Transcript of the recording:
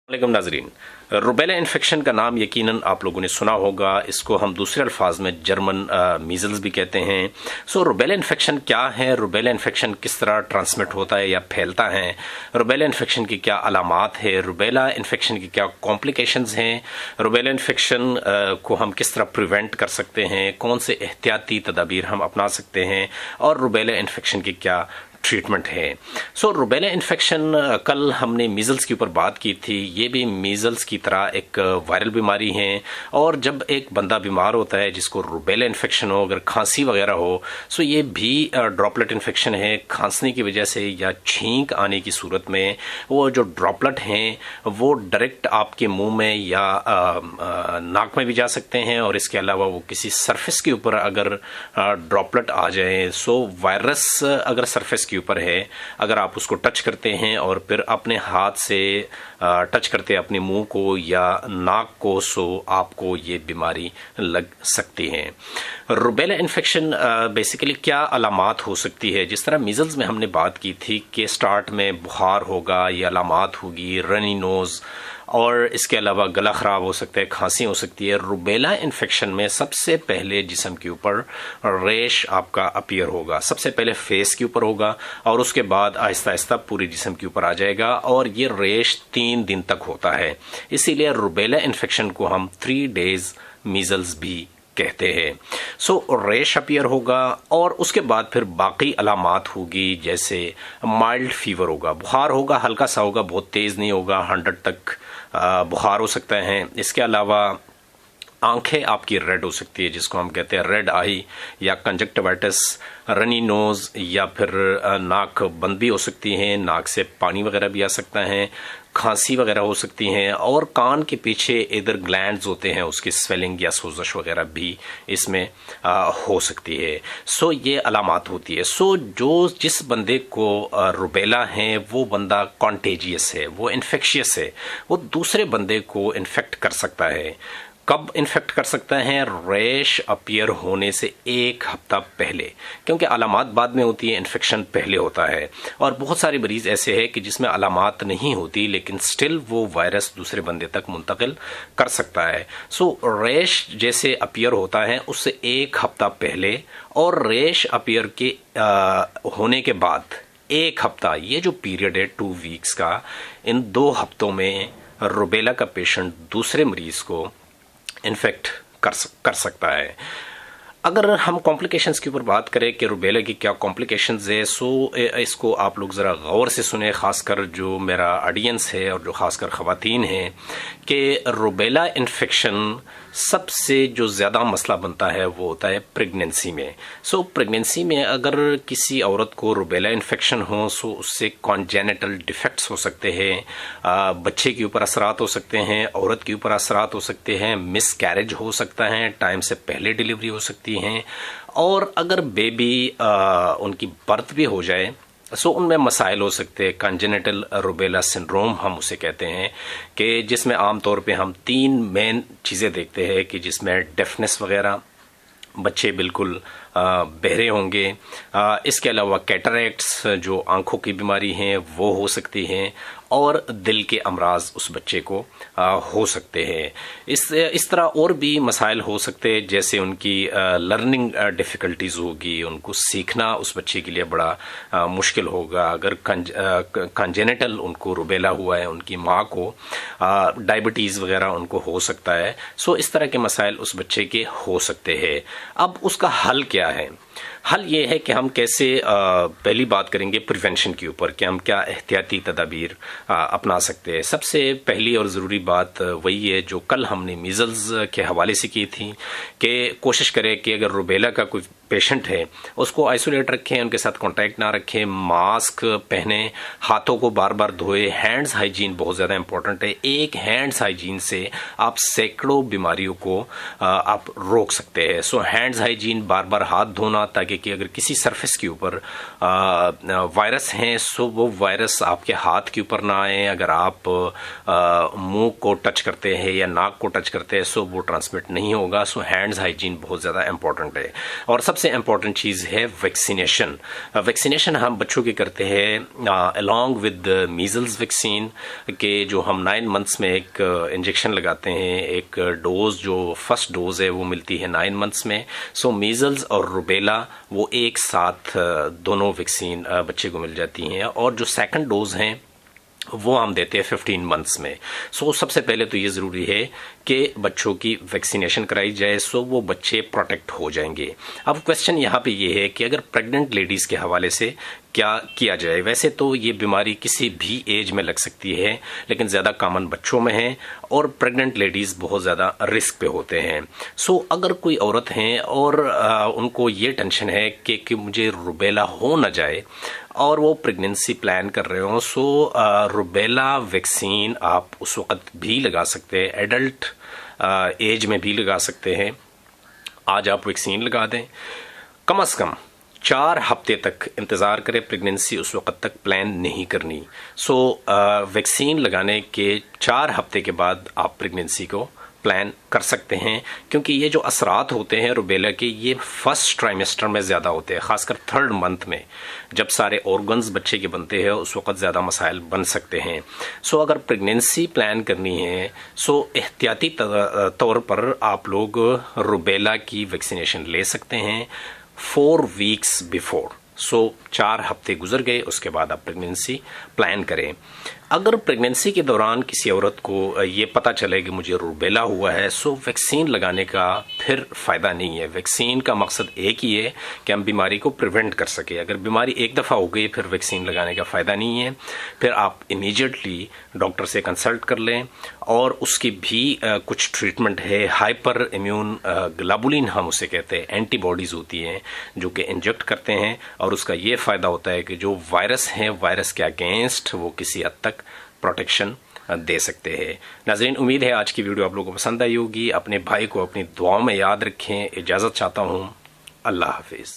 वालेकुम नाजरीन। Rubella infection का नाम यकीनन आप लोगों ने सुना होगा। इसको हम दूसरे अल्फाज में जर्मन मीजल्स भी कहते हैं। सो रुबेला इन्फेक्शन क्या है, रुबेला इन्फेक्शन किस तरह ट्रांसमिट होता है या फैलता है, रुबेला इन्फेक्शन की क्या अलामात है, रुबेला इन्फेक्शन की क्या कॉम्प्लिकेशंस हैं, रुबेला इन्फेक्शन को हम किस तरह प्रिवेंट कर सकते हैं, कौन से एहतियाती तदाबीर हम अपना सकते हैं और रुबेला इन्फेक्शन की क्या ट्रीटमेंट है। सो रुबेला इन्फेक्शन कल हमने मीजल्स के ऊपर बात की थी। ये भी मीजल्स की तरह एक वायरल बीमारी है और जब एक बंदा बीमार होता है जिसको रुबेला इन्फेक्शन हो, अगर खांसी वगैरह हो, सो ये भी ड्रॉपलेट इन्फेक्शन है। खांसने की वजह से या छींक आने की सूरत में वो जो ड्रॉपलेट हैं वो डायरेक्ट आपके मुंह में या नाक में भी जा सकते हैं और इसके अलावा वो किसी सरफेस के ऊपर अगर ड्रॉपलेट आ जाए, सो वायरस अगर सरफेस के ऊपर है, अगर आप उसको टच करते हैं और फिर अपने हाथ से टच करते हैं अपने मुंह को या नाक को, सो आपको ये बीमारी लग सकती है। रुबेला इन्फेक्शन बेसिकली क्या अलामात हो सकती है। जिस तरह मीजल्स में हमने बात की थी कि स्टार्ट में बुखार होगा, ये अलामात होगी, रनी नोज और इसके अलावा गला ख़राब हो सकता है, खांसी हो सकती है। रुबेला इन्फेक्शन में सबसे पहले जिस्म के ऊपर रेश आपका अपीयर होगा, सबसे पहले फेस के ऊपर होगा और उसके बाद आहिस्ता आहिस्ता पूरे जिस्म के ऊपर आ जाएगा और ये रेश 3 दिन तक होता है। इसीलिए रुबेला इन्फेक्शन को हम 3 डेज मीजल्स भी कहते हैं। सो रेश अपीयर होगा और उसके बाद फिर बाकी अलामात होगी, जैसे माइल्ड फीवर होगा, बुखार होगा, हल्का सा होगा, बहुत तेज़ नहीं होगा, 100 तक बुखार हो सकता है। इसके अलावा आंखें आपकी रेड हो सकती है, जिसको हम कहते हैं रेड आई या कंजक्टिवाइटिस, रनी नोज या फिर नाक बंद भी हो सकती है, नाक से पानी वगैरह भी आ सकता है, खांसी वगैरह हो सकती हैं और कान के पीछे इधर ग्लैंड्स होते हैं, उसकी स्वेलिंग या सोजश वगैरह भी इसमें हो सकती है। सो ये अलामात होती है। सो जिस बंदे को रुबेला है वो बंदा कॉन्टेजियस है, वो इन्फेक्शियस है, वो दूसरे बंदे को इन्फेक्ट कर सकता है। कब इन्फेक्ट कर सकता है? रैश अपीयर होने से 1 हफ्ता पहले, क्योंकि अलामात बाद में होती है, इन्फेक्शन पहले होता है। और बहुत सारे मरीज ऐसे हैं कि जिसमें अलामात नहीं होती लेकिन स्टिल वो वायरस दूसरे बंदे तक मुंतकिल कर सकता है। सो रैश जैसे अपीयर होता है उससे 1 हफ्ता पहले और रैश अपीयर के होने के बाद 1 हफ्ता, ये जो पीरियड है 2 वीक्स का, इन 2 हफ्तों में रुबेला का पेशेंट दूसरे मरीज को इन्फेक्ट कर सकता है। अगर हम कॉम्प्लिकेशंस के ऊपर बात करें कि रुबेला की क्या कॉम्प्लिकेशंस है, सो इसको आप लोग ज़रा गौर से सुने, खासकर जो मेरा ऑडियंस है और जो खासकर ख़वातीन हैं, कि रुबेला इन्फेक्शन सबसे जो ज़्यादा मसला बनता है वो होता है प्रेगनेंसी में। सो प्रेगनेंसी में अगर किसी औरत को रुबेला इन्फेक्शन हो, सो उससे कॉन्जेनिटल डिफेक्ट्स हो सकते हैं, बच्चे के ऊपर असरात हो सकते हैं, औरत के ऊपर असरात हो सकते हैं, मिस कैरेज हो सकता है, टाइम से पहले डिलीवरी हो सकती हैं और अगर बेबी उनकी बर्थ भी हो जाए सो उनमें मसाइल हो सकते हैं। कंजेनिटल रुबेला सिंड्रोम हम उसे कहते हैं, कि जिसमें आमतौर पे हम 3 मेन चीज़ें देखते हैं कि जिसमें डेफनेस वगैरह, बच्चे बिल्कुल बहरे होंगे, इसके अलावा कैटरैक्ट्स जो आंखों की बीमारी हैं वो हो सकती हैं और दिल के अमराज उस बच्चे को हो सकते हैं। इस तरह और भी मसाइल हो सकते हैं, जैसे उनकी लर्निंग डिफ़िकल्टीज़ होगी, उनको सीखना उस बच्चे के लिए बड़ा मुश्किल होगा। अगर कंजेनिटल उनको रुबेला हुआ है, उनकी माँ को डायबिटीज़ वगैरह उनको हो सकता है। सो इस तरह के मसाइल उस बच्चे के हो सकते हैं। अब उसका हल क्या है? हल ये है कि हम कैसे पहली बात करेंगे प्रिवेंशन के ऊपर, कि हम क्या एहतियाती तदाबीर अपना सकते हैं। सबसे पहली और ज़रूरी बात वही है जो कल हमने मीजल्स के हवाले से की थी, कि कोशिश करें कि अगर रुबेला का कोई पेशेंट है उसको आइसोलेट रखें, उनके साथ कांटेक्ट ना रखें, मास्क पहने, हाथों को बार बार धोए, हैंड्स हाइजीन बहुत ज़्यादा इंपॉर्टेंट है। एक हैंड्स हाइजीन से आप सैकड़ों बीमारियों को आप रोक सकते हैं। सो हैंड्स हाइजीन, बार बार हाथ धोना, تاکہ کہ اگر کسی سرفیس کے اوپر وائرس ہیں سو وہ وائرس آپ کے ہاتھ کے اوپر نہ آئیں. اگر آپ منہ کو ٹچ کرتے ہیں یا ناک کو ٹچ کرتے ہیں سو وہ ٹرانسمٹ نہیں ہوگا. سو ہینڈز ہائیجین بہت زیادہ امپورٹنٹ ہے. اور سب سے امپورٹنٹ چیز ہے ویکسینیشن. ویکسینیشن ہم بچوں کی کرتے ہیں along with میزلز ویکسین کہ جو ہم 9 months میں ایک انجیکشن لگاتے ہیں. ایک ڈوز جو فرسٹ ڈوز ہے وہ ملتی ہے 9 months میں. سو میزلز اور روبیلا وہ ایک ساتھ دونوں ویکسین بچے کو مل جاتی ہیں. اور جو سیکنڈ ڈوز ہیں وہ ہم دیتے ہیں 15 months میں. سو سب سے پہلے تو یہ ضروری ہے کہ بچوں کی ویکسینیشن کرائی جائے سو وہ بچے پروٹیکٹ ہو جائیں گے. اب کوشچن یہاں پہ یہ ہے کہ اگر پریگننٹ لیڈیز کے حوالے سے کیا کیا جائے. ویسے تو یہ بیماری کسی بھی ایج میں لگ سکتی ہے لیکن زیادہ کامن بچوں میں ہے اور پریگننٹ لیڈیز بہت زیادہ رسک پہ ہوتے ہیں. سو اگر کوئی عورت ہیں اور ان کو یہ ٹینشن ہے کہ مجھے روبیلا ہو نہ جائے اور وہ پریگننسی پلان کر رہے ہوں سو روبیلا ویکسین آپ اس وقت بھی لگا سکتے ہیں. ایڈلٹ ایج میں بھی لگا سکتے ہیں. آج آپ ویکسین لگا دیں. کم از کم 4 ہفتے تک انتظار کریں. پریگننسی اس وقت تک پلان نہیں کرنی. سو ویکسین لگانے کے 4 ہفتے کے بعد آپ پریگننسی کو پلان کر سکتے ہیں کیونکہ یہ جو اثرات ہوتے ہیں روبیلا کے یہ فرسٹ ٹرائمیسٹر میں زیادہ ہوتے ہیں. خاص کر 3rd month میں جب سارے آرگنز بچے کے بنتے ہیں اس وقت زیادہ مسائل بن سکتے ہیں. سو اگر پریگننسی پلان کرنی ہے سو احتیاطی طور پر آپ لوگ روبیلا کی ویکسینیشن لے سکتے ہیں 4 weeks before. سو 4 ہفتے گزر گئے اس کے بعد آپ پریگننسی پلان کریں. اگر پریگننسی کے دوران کسی عورت کو یہ پتہ چلے کہ مجھے روبیلا ہوا ہے سو ویکسین لگانے کا پھر فائدہ نہیں ہے. ویکسین کا مقصد ایک ہی ہے کہ ہم بیماری کو پریونٹ کر سکیں. اگر بیماری ایک دفعہ ہو گئی پھر ویکسین لگانے کا فائدہ نہیں ہے. پھر آپ امیجیٹلی ڈاکٹر سے کنسلٹ کر لیں اور اس کی بھی کچھ ٹریٹمنٹ ہے. ہائپر امیون گلوبولین ہم اسے کہتے ہیں. اینٹی باڈیز ہوتی ہیں جو کہ انجیکٹ کرتے ہیں اور اس کا یہ فائدہ ہوتا ہے کہ جو وائرس ہیں وائرس کے اگینسٹ وہ کسی حد تک پروٹیکشن دے سکتے ہیں. ناظرین امید ہے آج کی ویڈیو آپ لوگوں کو پسند آئی ہوگی. اپنے بھائی کو اپنی دعاؤں میں یاد رکھیں. اجازت چاہتا ہوں. اللہ حافظ.